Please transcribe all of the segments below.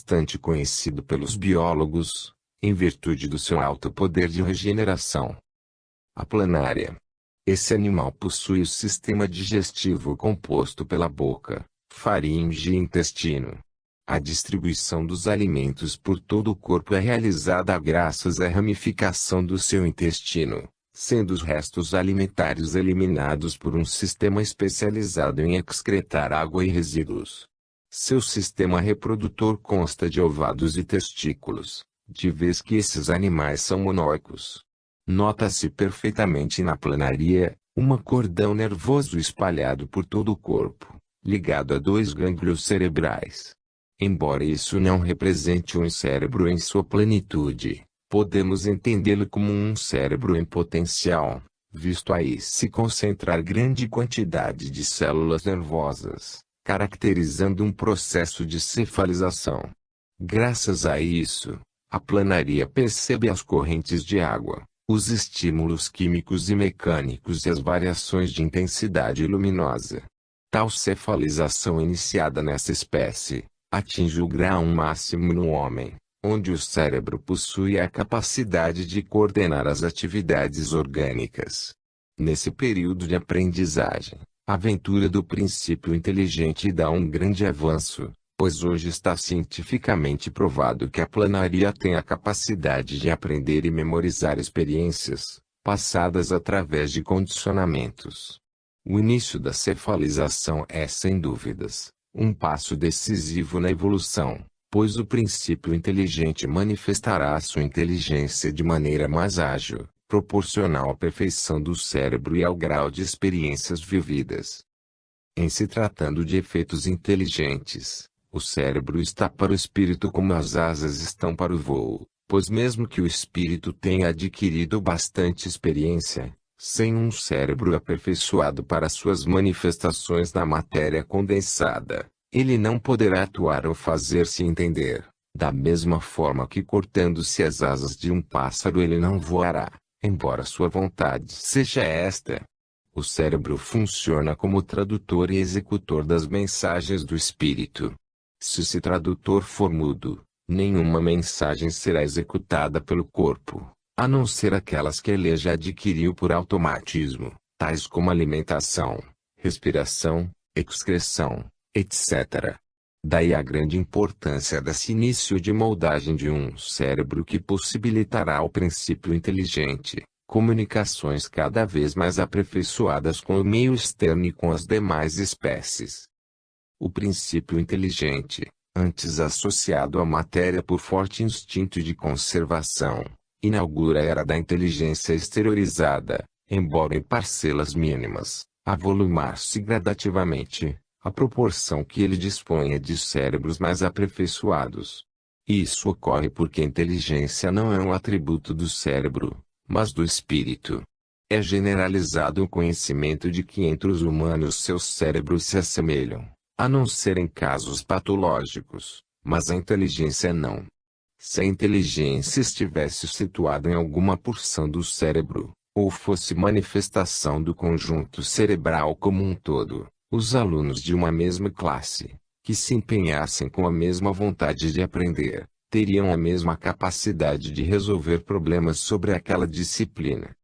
bastante conhecido pelos biólogos, em virtude do seu alto poder de regeneração. A planária. Esse animal possui o sistema digestivo composto pela boca, faringe e intestino. A distribuição dos alimentos por todo o corpo é realizada graças à ramificação do seu intestino, sendo os restos alimentares eliminados por um sistema especializado em excretar água e resíduos. Seu sistema reprodutor consta de ovários e testículos, de vez que esses animais são monóicos. Nota-se perfeitamente na planaria, um cordão nervoso espalhado por todo o corpo, ligado a 2 gânglios cerebrais. Embora isso não represente um cérebro em sua plenitude, podemos entendê-lo como um cérebro em potencial, visto aí se concentrar grande quantidade de células nervosas, caracterizando um processo de cefalização. Graças a isso, a planaria percebe as correntes de água, os estímulos químicos e mecânicos e as variações de intensidade luminosa. Tal cefalização iniciada nessa espécie, atinge o grau máximo no homem, onde o cérebro possui a capacidade de coordenar as atividades orgânicas. Nesse período de aprendizagem, a aventura do princípio inteligente dá um grande avanço, pois hoje está cientificamente provado que a planaria tem a capacidade de aprender e memorizar experiências, passadas através de condicionamentos. O início da cefalização é, sem dúvidas, um passo decisivo na evolução, pois o princípio inteligente manifestará a sua inteligência de maneira mais ágil, proporcional à perfeição do cérebro e ao grau de experiências vividas. Em se tratando de efeitos inteligentes, o cérebro está para o espírito como as asas estão para o voo, pois mesmo que o espírito tenha adquirido bastante experiência, sem um cérebro aperfeiçoado para suas manifestações na matéria condensada, ele não poderá atuar ou fazer-se entender. Da mesma forma que cortando-se as asas de um pássaro ele não voará, embora sua vontade seja esta. O cérebro funciona como tradutor e executor das mensagens do espírito. Se esse tradutor for mudo, nenhuma mensagem será executada pelo corpo, a não ser aquelas que ele já adquiriu por automatismo, tais como alimentação, respiração, excreção, etc. Daí a grande importância desse início de moldagem de um cérebro que possibilitará ao princípio inteligente comunicações cada vez mais aperfeiçoadas com o meio externo e com as demais espécies. O princípio inteligente, antes associado à matéria por forte instinto de conservação, inaugura a era da inteligência exteriorizada, embora em parcelas mínimas, a volumar-se gradativamente, à proporção que ele disponha de cérebros mais aperfeiçoados. Isso ocorre porque a inteligência não é um atributo do cérebro, mas do espírito. É generalizado o conhecimento de que entre os humanos seus cérebros se assemelham, a não ser em casos patológicos, mas a inteligência não. Se a inteligência estivesse situada em alguma porção do cérebro, ou fosse manifestação do conjunto cerebral como um todo, os alunos de uma mesma classe, que se empenhassem com a mesma vontade de aprender, teriam a mesma capacidade de resolver problemas sobre aquela disciplina.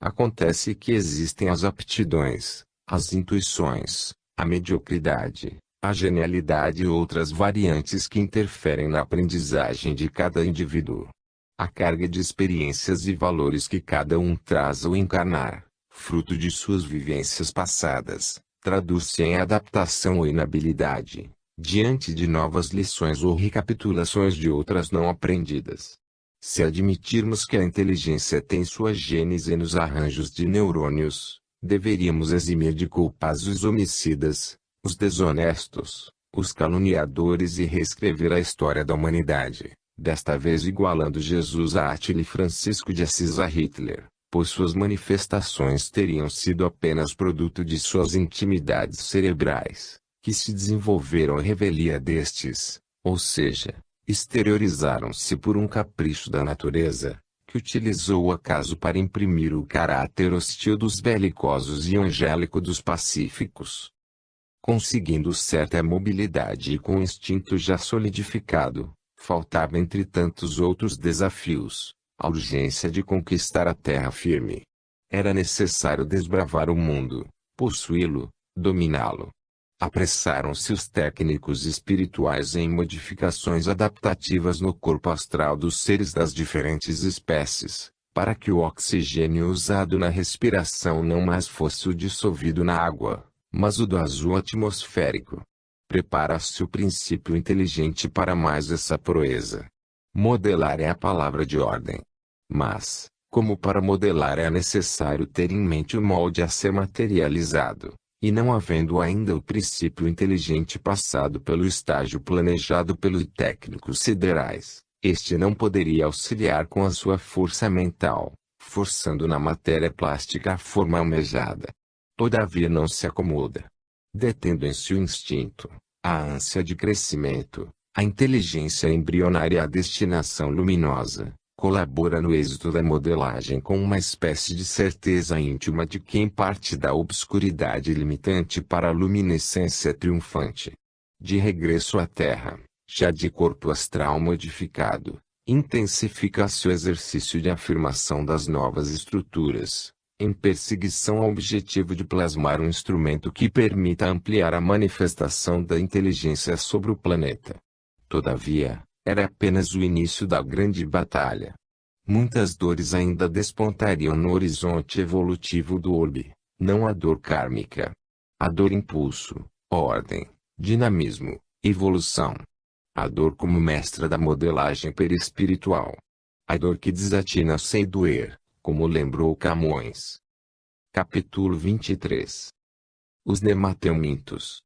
Acontece que existem as aptidões, as intuições, a mediocridade, a genialidade e outras variantes que interferem na aprendizagem de cada indivíduo. A carga de experiências e valores que cada um traz ao encarnar, fruto de suas vivências passadas, traduz-se em adaptação ou inabilidade, diante de novas lições ou recapitulações de outras não aprendidas. Se admitirmos que a inteligência tem sua gênese nos arranjos de neurônios, deveríamos eximir de culpas os homicidas, os desonestos, os caluniadores e reescrever a história da humanidade, desta vez igualando Jesus a Átila e Francisco de Assis a Hitler, pois suas manifestações teriam sido apenas produto de suas intimidades cerebrais, que se desenvolveram à revelia destes, ou seja, exteriorizaram-se por um capricho da natureza, que utilizou o acaso para imprimir o caráter hostil dos belicosos e angélico dos pacíficos. conseguindo certa mobilidade e com o instinto já solidificado. Faltava entre tantos outros desafios, a urgência de conquistar a terra firme. Era necessário desbravar o mundo, possuí-lo, dominá-lo. Apressaram-se os técnicos espirituais em modificações adaptativas no corpo astral dos seres das diferentes espécies, para que o oxigênio usado na respiração não mais fosse o dissolvido na água, mas o do azul atmosférico. Prepara-se o princípio inteligente para mais essa proeza. Modelar é a palavra de ordem. Mas, como para modelar é necessário ter em mente o molde a ser materializado, e não havendo ainda o princípio inteligente passado pelo estágio planejado pelos técnicos siderais, este não poderia auxiliar com a sua força mental, forçando na matéria plástica a forma almejada. Todavia não se acomoda. Detendo em si o instinto, a ânsia de crescimento, a inteligência embrionária e a destinação luminosa, colabora no êxito da modelagem com uma espécie de certeza íntima de quem parte da obscuridade limitante para a luminescência triunfante. De regresso à Terra, já de corpo astral modificado, intensifica-se o exercício de afirmação das novas estruturas, em perseguição ao objetivo de plasmar um instrumento que permita ampliar a manifestação da inteligência sobre o planeta. Todavia, era apenas o início da grande batalha. Muitas dores ainda despontariam no horizonte evolutivo do orbe, não a dor kármica. A dor impulso, ordem, dinamismo, evolução. A dor como mestra da modelagem perispiritual. A dor que desatina sem doer, como lembrou Camões. Capítulo 23. Os nemateumintos.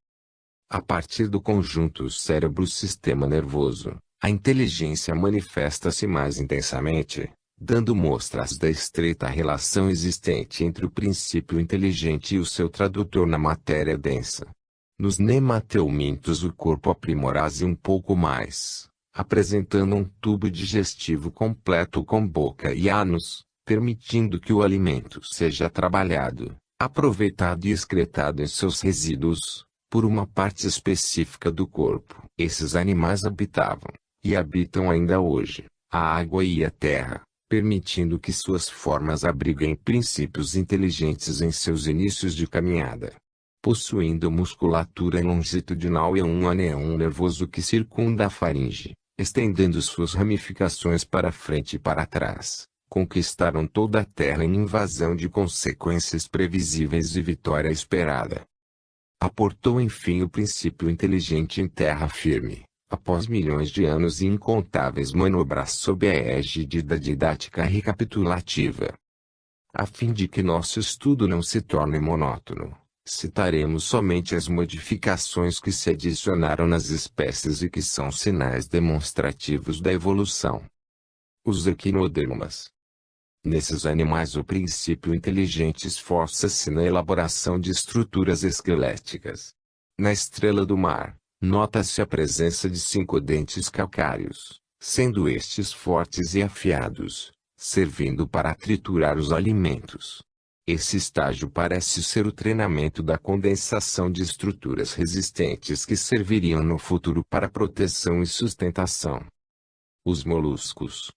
A partir do conjunto cérebro-sistema nervoso, a inteligência manifesta-se mais intensamente, dando mostras da estreita relação existente entre o princípio inteligente e o seu tradutor na matéria densa. Nos nemateumintos o corpo aprimora-se um pouco mais, apresentando um tubo digestivo completo com boca e ânus, permitindo que o alimento seja trabalhado, aproveitado e excretado em seus resíduos, por uma parte específica do corpo. Esses animais habitavam, e habitam ainda hoje, a água e a terra, permitindo que suas formas abriguem princípios inteligentes em seus inícios de caminhada. Possuindo musculatura longitudinal e um anel nervoso que circunda a faringe, estendendo suas ramificações para frente e para trás, conquistaram toda a terra em invasão de consequências previsíveis e vitória esperada. Aportou enfim o princípio inteligente em terra firme, após milhões de anos e incontáveis manobras sob a égide da didática recapitulativa. A fim de que nosso estudo não se torne monótono, citaremos somente as modificações que se adicionaram nas espécies e que são sinais demonstrativos da evolução. Os equinodermas. Nesses animais o princípio inteligente esforça-se na elaboração de estruturas esqueléticas. Na estrela do mar, nota-se a presença de 5 dentes calcários, sendo estes fortes e afiados, servindo para triturar os alimentos. Esse estágio parece ser o treinamento da condensação de estruturas resistentes que serviriam no futuro para proteção e sustentação. Os moluscos.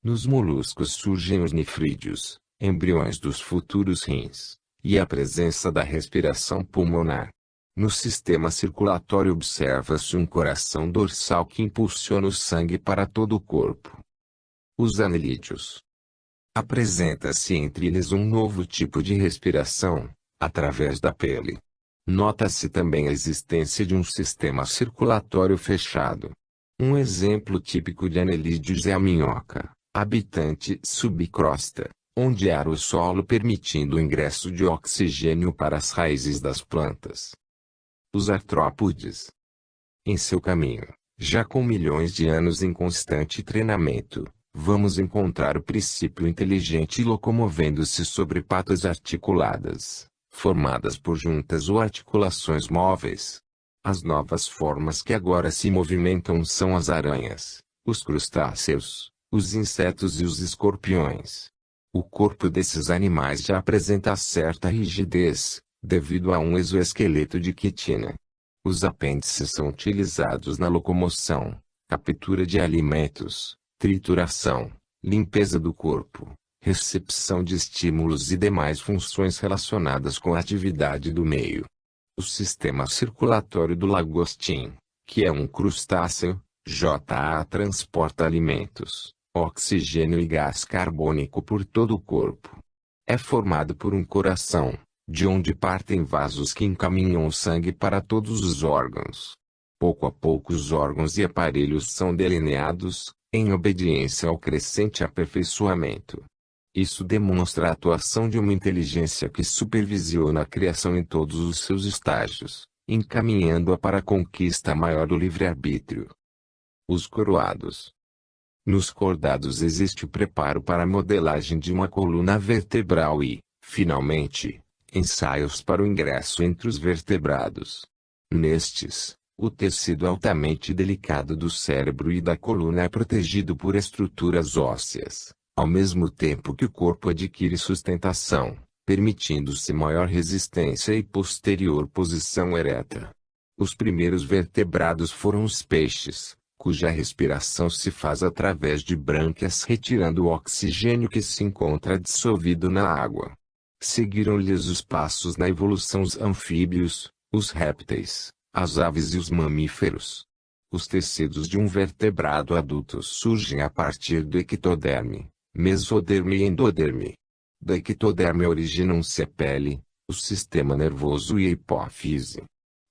Nos moluscos surgem os nefrídeos, embriões dos futuros rins, e a presença da respiração pulmonar. No sistema circulatório observa-se um coração dorsal que impulsiona o sangue para todo o corpo. Os anelídeos. Apresenta-se entre eles um novo tipo de respiração, através da pele. Nota-se também a existência de um sistema circulatório fechado. Um exemplo típico de anelídeos é a minhoca, habitante subcrosta, onde há o solo permitindo o ingresso de oxigênio para as raízes das plantas. Os artrópodes. Em seu caminho, já com milhões de anos em constante treinamento, vamos encontrar o princípio inteligente locomovendo-se sobre patas articuladas, formadas por juntas ou articulações móveis. As novas formas que agora se movimentam são as aranhas, os crustáceos, os insetos e os escorpiões. O corpo desses animais já apresenta certa rigidez, devido a um exoesqueleto de quitina. Os apêndices são utilizados na locomoção, captura de alimentos, trituração, limpeza do corpo, recepção de estímulos e demais funções relacionadas com a atividade do meio. O sistema circulatório do lagostim, que é um crustáceo, JA transporta alimentos, oxigênio e gás carbônico por todo o corpo. É formado por um coração, de onde partem vasos que encaminham o sangue para todos os órgãos. Pouco a pouco os órgãos e aparelhos são delineados, em obediência ao crescente aperfeiçoamento. Isso demonstra a atuação de uma inteligência que supervisiona a criação em todos os seus estágios, encaminhando-a para a conquista maior do livre-arbítrio. Os coroados. Nos cordados existe o preparo para a modelagem de uma coluna vertebral e, finalmente, ensaios para o ingresso entre os vertebrados. Nestes, o tecido altamente delicado do cérebro e da coluna é protegido por estruturas ósseas, ao mesmo tempo que o corpo adquire sustentação, permitindo-se maior resistência e posterior posição ereta. Os primeiros vertebrados foram os peixes, cuja respiração se faz através de brânquias retirando o oxigênio que se encontra dissolvido na água. Seguiram-lhes os passos na evolução os anfíbios, os répteis, as aves e os mamíferos. Os tecidos de um vertebrado adulto surgem a partir do ectoderme, mesoderme e endoderme. Do ectoderme originam-se a pele, o sistema nervoso e a hipófise.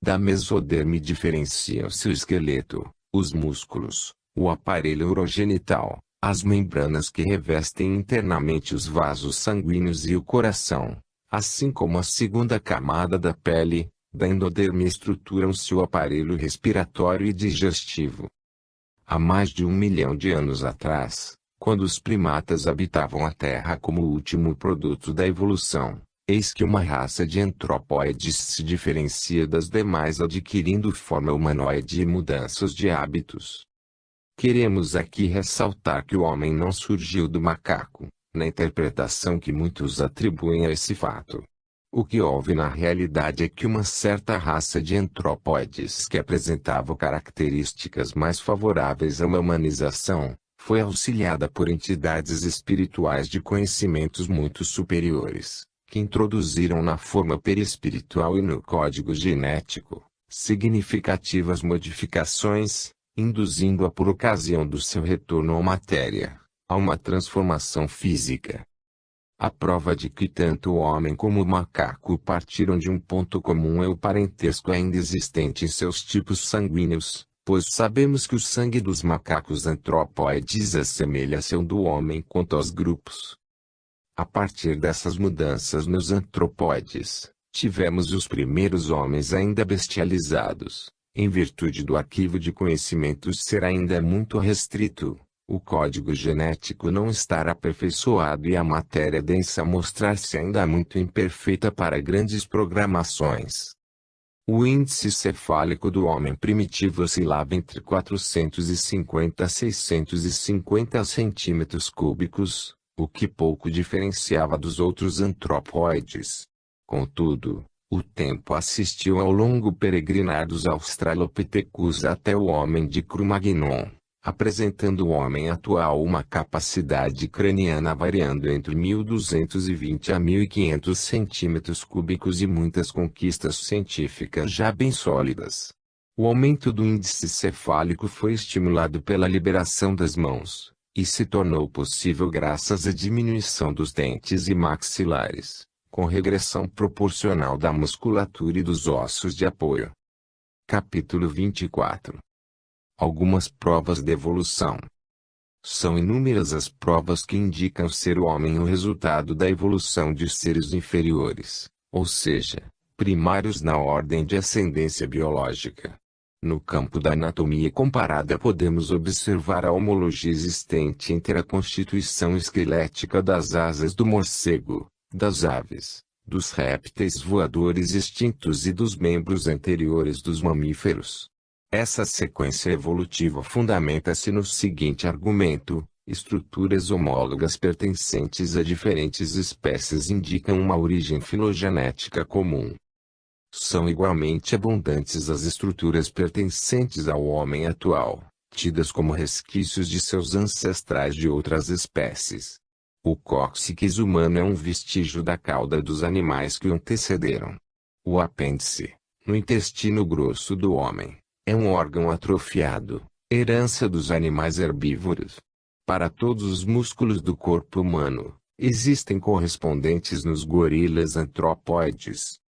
Da mesoderme diferenciam-se o esqueleto, os músculos, o aparelho urogenital, as membranas que revestem internamente os vasos sanguíneos e o coração, assim como a segunda camada da pele. Da endoderme estruturam-se o aparelho respiratório e digestivo. Há mais de 1 milhão de anos atrás, quando os primatas habitavam a Terra como o último produto da evolução, eis que uma raça de antropóides se diferencia das demais adquirindo forma humanoide e mudanças de hábitos. Queremos aqui ressaltar que o homem não surgiu do macaco, na interpretação que muitos atribuem a esse fato. O que houve na realidade é que uma certa raça de antropóides que apresentava características mais favoráveis a uma humanização, foi auxiliada por entidades espirituais de conhecimentos muito superiores, que introduziram na forma perispiritual e no código genético, significativas modificações, induzindo-a por ocasião do seu retorno à matéria, a uma transformação física. A prova de que tanto o homem como o macaco partiram de um ponto comum é o parentesco ainda existente em seus tipos sanguíneos, pois sabemos que o sangue dos macacos antropóides assemelha-se ao do homem quanto aos grupos. A partir dessas mudanças nos antropóides, tivemos os primeiros homens ainda bestializados, em virtude do arquivo de conhecimentos ser ainda muito restrito. O código genético não estar aperfeiçoado e a matéria densa mostrar-se ainda muito imperfeita para grandes programações. O índice cefálico do homem primitivo oscilava entre 450 a 650 centímetros cúbicos, o que pouco diferenciava dos outros antropóides. Contudo, o tempo assistiu ao longo peregrinar dos Australopithecus até o homem de Cro-Magnon, apresentando o homem atual uma capacidade craniana variando entre 1.220 a 1.500 centímetros cúbicos e muitas conquistas científicas já bem sólidas. O aumento do índice cefálico foi estimulado pela liberação das mãos, e se tornou possível graças à diminuição dos dentes e maxilares, com regressão proporcional da musculatura e dos ossos de apoio. Capítulo 24. Algumas provas de evolução. São inúmeras as provas que indicam ser o homem o resultado da evolução de seres inferiores, ou seja, primários na ordem de ascendência biológica. No campo da anatomia comparada podemos observar a homologia existente entre a constituição esquelética das asas do morcego, das aves, dos répteis voadores extintos e dos membros anteriores dos mamíferos. Essa sequência evolutiva fundamenta-se no seguinte argumento: estruturas homólogas pertencentes a diferentes espécies indicam uma origem filogenética comum, São igualmente abundantes as estruturas pertencentes ao homem atual, tidas como resquícios de seus ancestrais de outras espécies. O cóccix humano é um vestígio da cauda dos animais que o antecederam. O apêndice, no intestino grosso do homem, é um órgão atrofiado, herança dos animais herbívoros. Para todos os músculos do corpo humano, existem correspondentes nos gorilas antropóides.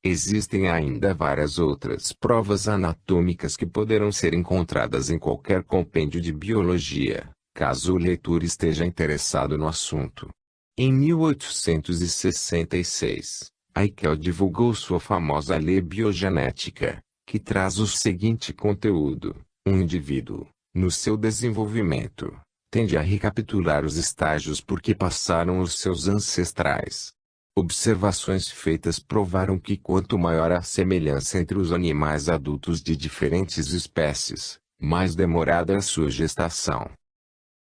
Existem ainda várias outras provas anatômicas que poderão ser encontradas em qualquer compêndio de biologia, caso o leitor esteja interessado no assunto. Em 1866, Haeckel divulgou sua famosa lei biogenética, que traz o seguinte conteúdo: um indivíduo, no seu desenvolvimento, tende a recapitular os estágios por que passaram os seus ancestrais. Observações feitas provaram que quanto maior a semelhança entre os animais adultos de diferentes espécies, mais demorada é a sua gestação.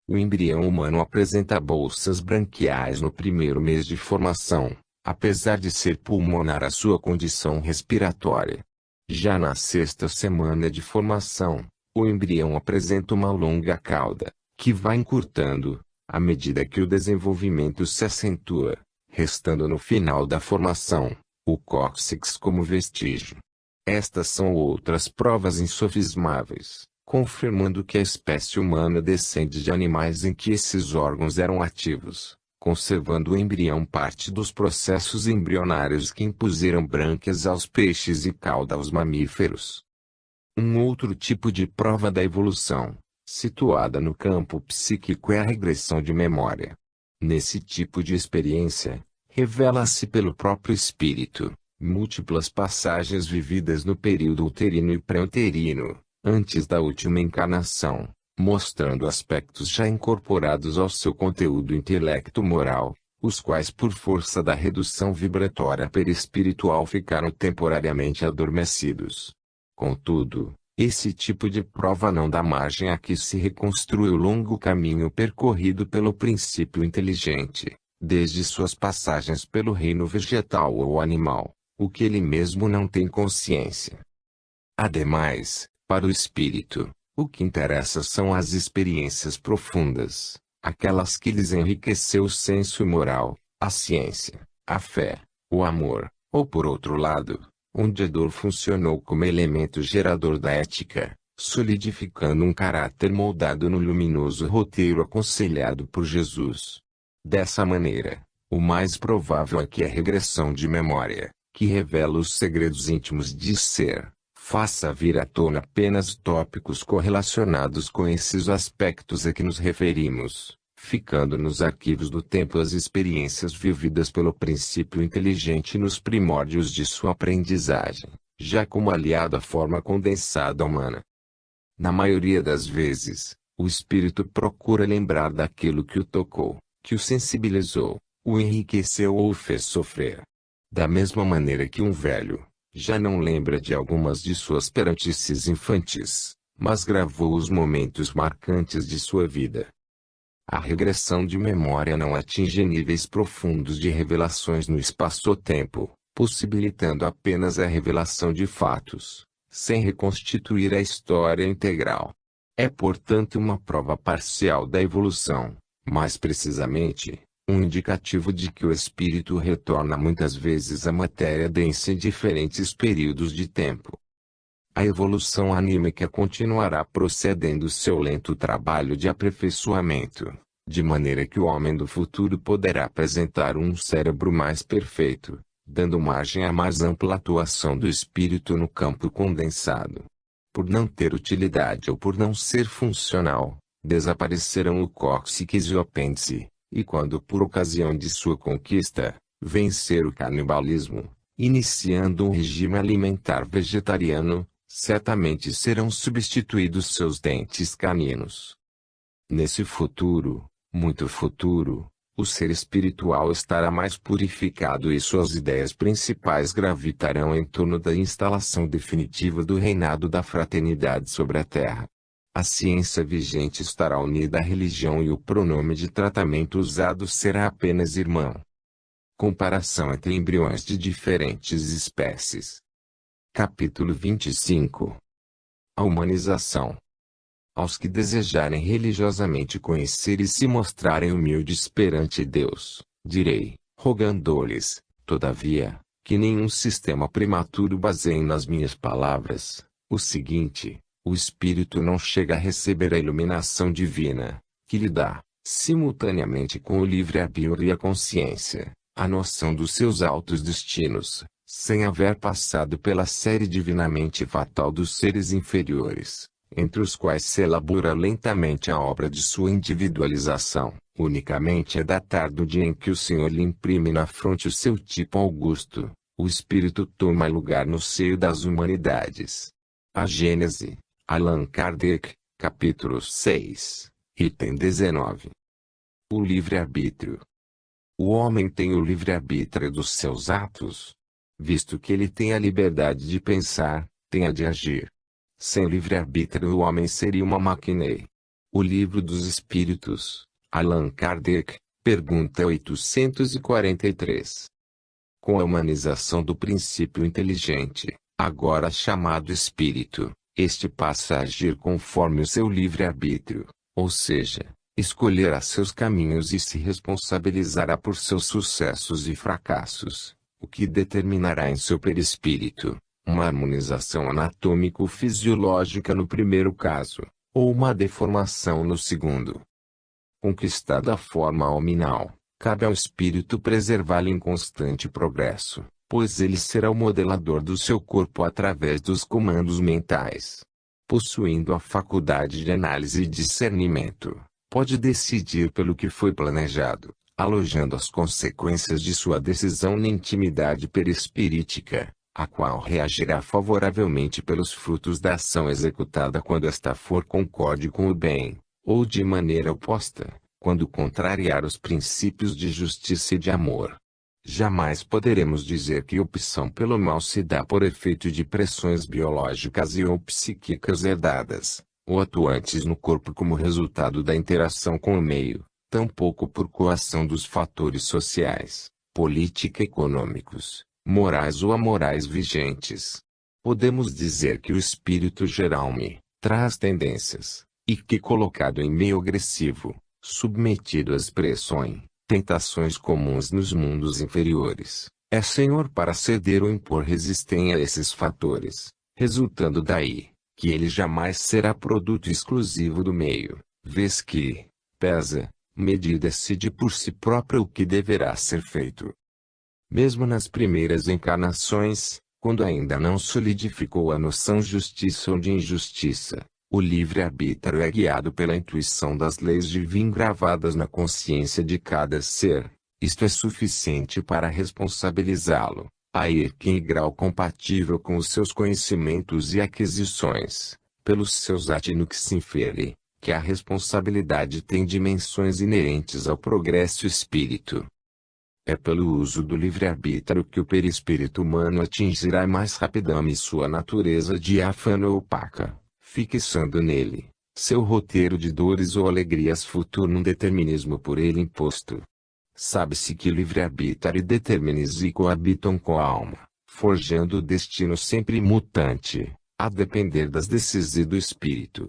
O embrião humano apresenta bolsas branquiais no primeiro mês de formação, apesar de ser pulmonar a sua condição respiratória. Já na sexta semana de formação, o embrião apresenta uma longa cauda, que vai encurtando, à medida que o desenvolvimento se acentua, restando no final da formação, o cóccix como vestígio. Estas são outras provas insofismáveis, confirmando que a espécie humana descende de animais em que esses órgãos eram ativos, conservando o embrião parte dos processos embrionários que impuseram brânquias aos peixes e cauda aos mamíferos. Um outro tipo de prova da evolução, situada no campo psíquico, é a regressão de memória. Nesse tipo de experiência, revela-se pelo próprio espírito, múltiplas passagens vividas no período uterino e pré-uterino, antes da última encarnação, mostrando aspectos já incorporados ao seu conteúdo intelecto-moral, os quais por força da redução vibratória perispiritual ficaram temporariamente adormecidos. Contudo, esse tipo de prova não dá margem a que se reconstrua o longo caminho percorrido pelo princípio inteligente, desde suas passagens pelo reino vegetal ou animal, o que ele mesmo não tem consciência. Ademais, para o espírito, o que interessa são as experiências profundas, aquelas que lhes enriqueceu o senso moral, a ciência, a fé, o amor, ou por outro lado, onde a dor funcionou como elemento gerador da ética, solidificando um caráter moldado no luminoso roteiro aconselhado por Jesus. Dessa maneira, o mais provável é que a regressão de memória, que revela os segredos íntimos de ser, faça vir à tona apenas tópicos correlacionados com esses aspectos a que nos referimos, ficando nos arquivos do tempo as experiências vividas pelo princípio inteligente nos primórdios de sua aprendizagem, já como aliado à forma condensada humana. Na maioria das vezes, o espírito procura lembrar daquilo que o tocou, que o sensibilizou, o enriqueceu ou o fez sofrer. Da mesma maneira que um velho, já não lembra de algumas de suas perantices infantis, mas gravou os momentos marcantes de sua vida. A regressão de memória não atinge níveis profundos de revelações no espaço-tempo, possibilitando apenas a revelação de fatos, sem reconstituir a história integral. É portanto uma prova parcial da evolução, mais precisamente, um indicativo de que o espírito retorna muitas vezes à matéria densa em diferentes períodos de tempo. A evolução anímica continuará procedendo seu lento trabalho de aperfeiçoamento, de maneira que o homem do futuro poderá apresentar um cérebro mais perfeito, dando margem à mais ampla atuação do espírito no campo condensado. Por não ter utilidade ou por não ser funcional, desaparecerão o cóccix e o apêndice, e quando por ocasião de sua conquista, vencer o canibalismo, iniciando um regime alimentar vegetariano, certamente serão substituídos seus dentes caninos. Nesse futuro, muito futuro, o ser espiritual estará mais purificado e suas ideias principais gravitarão em torno da instalação definitiva do reinado da fraternidade sobre a Terra. A ciência vigente estará unida à religião e o pronome de tratamento usado será apenas irmão. Comparação entre embriões de diferentes espécies. Capítulo 25. A humanização. Aos que desejarem religiosamente conhecer e se mostrarem humildes perante Deus, direi, rogando-lhes, todavia, que nenhum sistema prematuro baseie nas minhas palavras, o seguinte: o espírito não chega a receber a iluminação divina, que lhe dá, simultaneamente com o livre-arbítrio e a consciência, a noção dos seus altos destinos, sem haver passado pela série divinamente fatal dos seres inferiores, entre os quais se elabora lentamente a obra de sua individualização. Unicamente é datar do dia em que o Senhor lhe imprime na fronte o seu tipo augusto, o espírito toma lugar no seio das humanidades. A Gênese, Allan Kardec, capítulo 6, item 19. O livre-arbítrio. O homem tem o livre-arbítrio dos seus atos. Visto que ele tem a liberdade de pensar, tem a de agir. Sem livre-arbítrio o homem seria uma máquina. O Livro dos Espíritos, Allan Kardec, pergunta 843. Com a humanização do princípio inteligente, agora chamado espírito, este passa a agir conforme o seu livre-arbítrio, ou seja, escolherá seus caminhos e se responsabilizará por seus sucessos e fracassos, o que determinará em seu perispírito uma harmonização anatômico-fisiológica no primeiro caso, ou uma deformação no segundo. Conquistada a forma hominal, cabe ao espírito preservá-la em constante progresso, pois ele será o modelador do seu corpo através dos comandos mentais. Possuindo a faculdade de análise e discernimento, pode decidir pelo que foi planejado, alojando as consequências de sua decisão na intimidade perispirítica, a qual reagirá favoravelmente pelos frutos da ação executada quando esta for concorde com o bem, ou de maneira oposta, quando contrariar os princípios de justiça e de amor. Jamais poderemos dizer que a opção pelo mal se dá por efeito de pressões biológicas e ou psíquicas herdadas, ou atuantes no corpo como resultado da interação com o meio, tampouco por coação dos fatores sociais, político-econômicos, morais ou amorais vigentes. Podemos dizer que o espírito geral-me traz tendências, e que colocado em meio agressivo, submetido às pressões, tentações comuns nos mundos inferiores, é senhor para ceder ou impor resistência a esses fatores, resultando daí, que ele jamais será produto exclusivo do meio, vez que, pesa, medir e decide por si próprio o que deverá ser feito. Mesmo nas primeiras encarnações, quando ainda não solidificou a noção justiça ou de injustiça, o livre-arbítrio é guiado pela intuição das leis divinas gravadas na consciência de cada ser. Isto é suficiente para responsabilizá-lo, a ir em grau compatível com os seus conhecimentos e aquisições, pelos seus atos no que se infere, que a responsabilidade tem dimensões inerentes ao progresso espírito. É pelo uso do livre-arbítrio que o perispírito humano atingirá mais rapidamente sua natureza diáfana ou opaca, fixando nele seu roteiro de dores ou alegrias futuro num determinismo por ele imposto. Sabe-se que livre-arbítrio e determinismo coabitam com a alma, forjando o destino sempre mutante, a depender das decisões do espírito.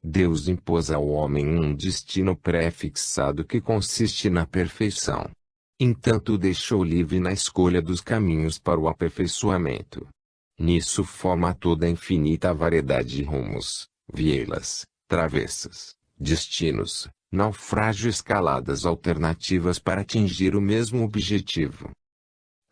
Deus impôs ao homem um destino pré-fixado que consiste na perfeição. Entanto o deixou livre na escolha dos caminhos para o aperfeiçoamento. Nisso forma toda a infinita variedade de rumos, vielas, travessas, destinos, naufrágio escaladas alternativas para atingir o mesmo objetivo.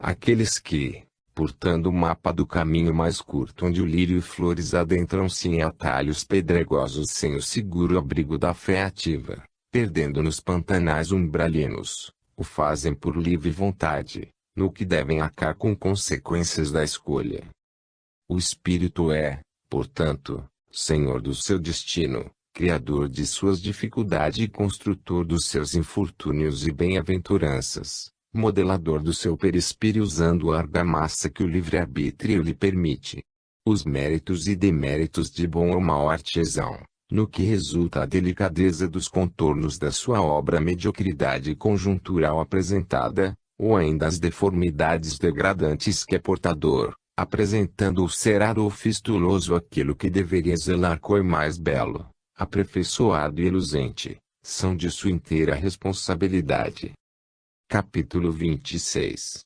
Aqueles que, portando o mapa do caminho mais curto onde o lírio e flores adentram-se em atalhos pedregosos sem o seguro abrigo da fé ativa, perdendo nos pantanais umbralinos, o fazem por livre vontade, no que devem arcar com consequências da escolha. O espírito é, portanto, senhor do seu destino, criador de suas dificuldades e construtor dos seus infortúnios e bem-aventuranças, modelador do seu perispírito usando a argamassa que o livre-arbítrio lhe permite. Os méritos e deméritos de bom ou mau artesão, no que resulta a delicadeza dos contornos da sua obra, a mediocridade conjuntural apresentada, ou ainda as deformidades degradantes que é portador, apresentando o cerado ou fistuloso aquilo que deveria zelar cor mais belo, aperfeiçoado e reluzente, são de sua inteira responsabilidade. Capítulo 26.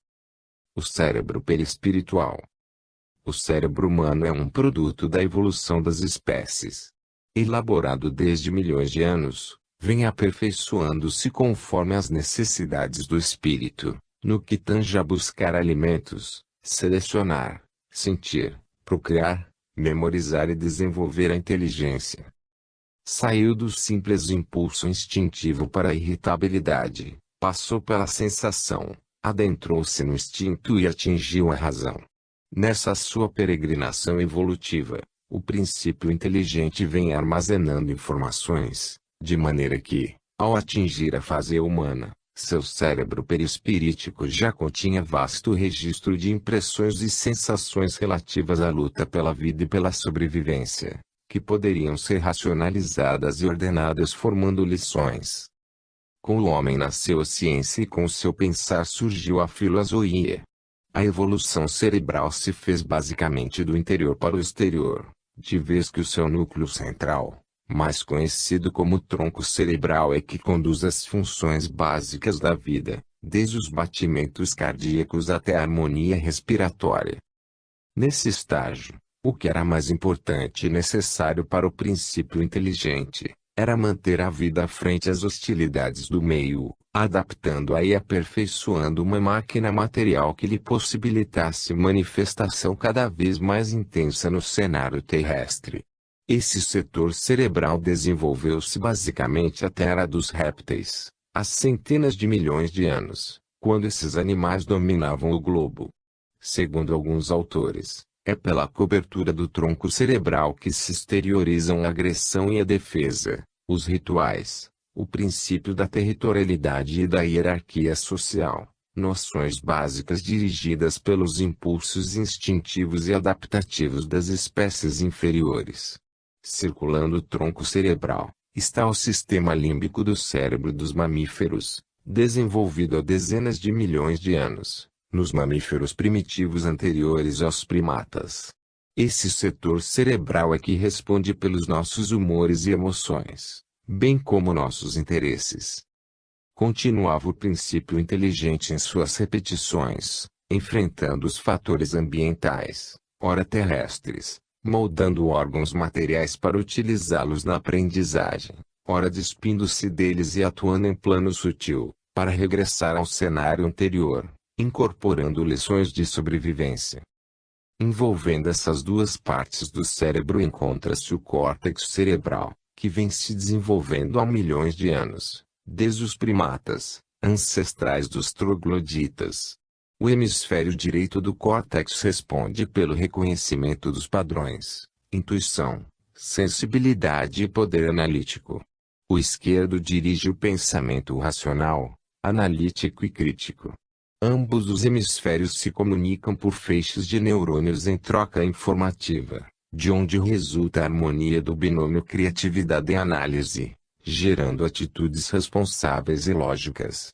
O cérebro perispiritual. O cérebro humano é um produto da evolução das espécies. Elaborado desde milhões de anos, vem aperfeiçoando-se conforme as necessidades do espírito, no que tange a buscar alimentos, selecionar, sentir, procriar, memorizar e desenvolver a inteligência. Saiu do simples impulso instintivo para a irritabilidade, passou pela sensação, adentrou-se no instinto e atingiu a razão. Nessa sua peregrinação evolutiva, o princípio inteligente vem armazenando informações, de maneira que, ao atingir a fase humana, seu cérebro perispirítico já continha vasto registro de impressões e sensações relativas à luta pela vida e pela sobrevivência, que poderiam ser racionalizadas e ordenadas formando lições. Com o homem nasceu a ciência e com o seu pensar surgiu a filosofia. A evolução cerebral se fez basicamente do interior para o exterior, de vez que o seu núcleo central, mais conhecido como tronco cerebral, é que conduz as funções básicas da vida, desde os batimentos cardíacos até a harmonia respiratória. Nesse estágio, o que era mais importante e necessário para o princípio inteligente, era manter a vida frente às hostilidades do meio, adaptando-a e aperfeiçoando uma máquina material que lhe possibilitasse manifestação cada vez mais intensa no cenário terrestre. Esse setor cerebral desenvolveu-se basicamente até a era dos répteis, há centenas de milhões de anos, quando esses animais dominavam o globo. Segundo alguns autores, é pela cobertura do tronco cerebral que se exteriorizam a agressão e a defesa, os rituais, o princípio da territorialidade e da hierarquia social, noções básicas dirigidas pelos impulsos instintivos e adaptativos das espécies inferiores. Circulando o tronco cerebral, está o sistema límbico do cérebro dos mamíferos, desenvolvido há dezenas de milhões de anos, nos mamíferos primitivos anteriores aos primatas. Esse setor cerebral é que responde pelos nossos humores e emoções, bem como nossos interesses. Continuava o princípio inteligente em suas repetições, enfrentando os fatores ambientais, ora terrestres, moldando órgãos materiais para utilizá-los na aprendizagem, ora despindo-se deles e atuando em plano sutil, para regressar ao cenário anterior, incorporando lições de sobrevivência. Envolvendo essas duas partes do cérebro encontra-se o córtex cerebral, que vem se desenvolvendo há milhões de anos, desde os primatas, ancestrais dos trogloditas. O hemisfério direito do córtex responde pelo reconhecimento dos padrões, intuição, sensibilidade e poder analítico. O esquerdo dirige o pensamento racional, analítico e crítico. Ambos os hemisférios se comunicam por feixes de neurônios em troca informativa, de onde resulta a harmonia do binômio criatividade e análise, gerando atitudes responsáveis e lógicas.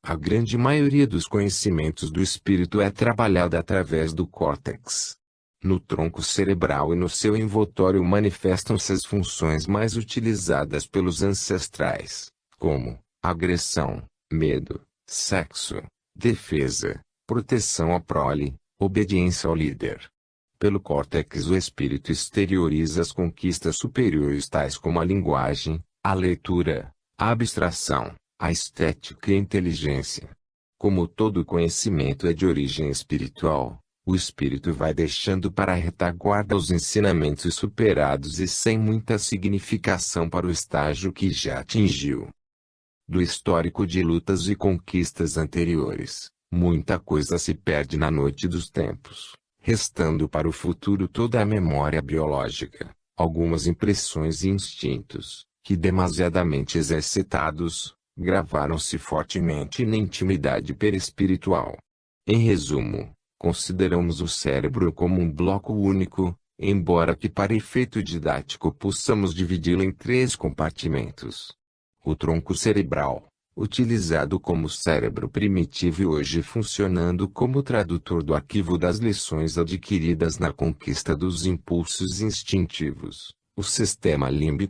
A grande maioria dos conhecimentos do espírito é trabalhada através do córtex. No tronco cerebral e no seu envoltório manifestam-se as funções mais utilizadas pelos ancestrais, como agressão, medo, sexo, defesa, proteção à prole, obediência ao líder. Pelo córtex o espírito exterioriza as conquistas superiores tais como a linguagem, a leitura, a abstração, a estética e a inteligência. Como todo conhecimento é de origem espiritual, o espírito vai deixando para a retaguarda os ensinamentos superados e sem muita significação para o estágio que já atingiu. Do histórico de lutas e conquistas anteriores, muita coisa se perde na noite dos tempos, restando para o futuro toda a memória biológica, algumas impressões e instintos, que demasiadamente exercitados, gravaram-se fortemente na intimidade perispiritual. Em resumo, consideramos o cérebro como um bloco único, embora que para efeito didático possamos dividi-lo em 3 compartimentos. O tronco cerebral, utilizado como cérebro primitivo e hoje funcionando como tradutor do arquivo das lições adquiridas na conquista dos impulsos instintivos. O sistema límbico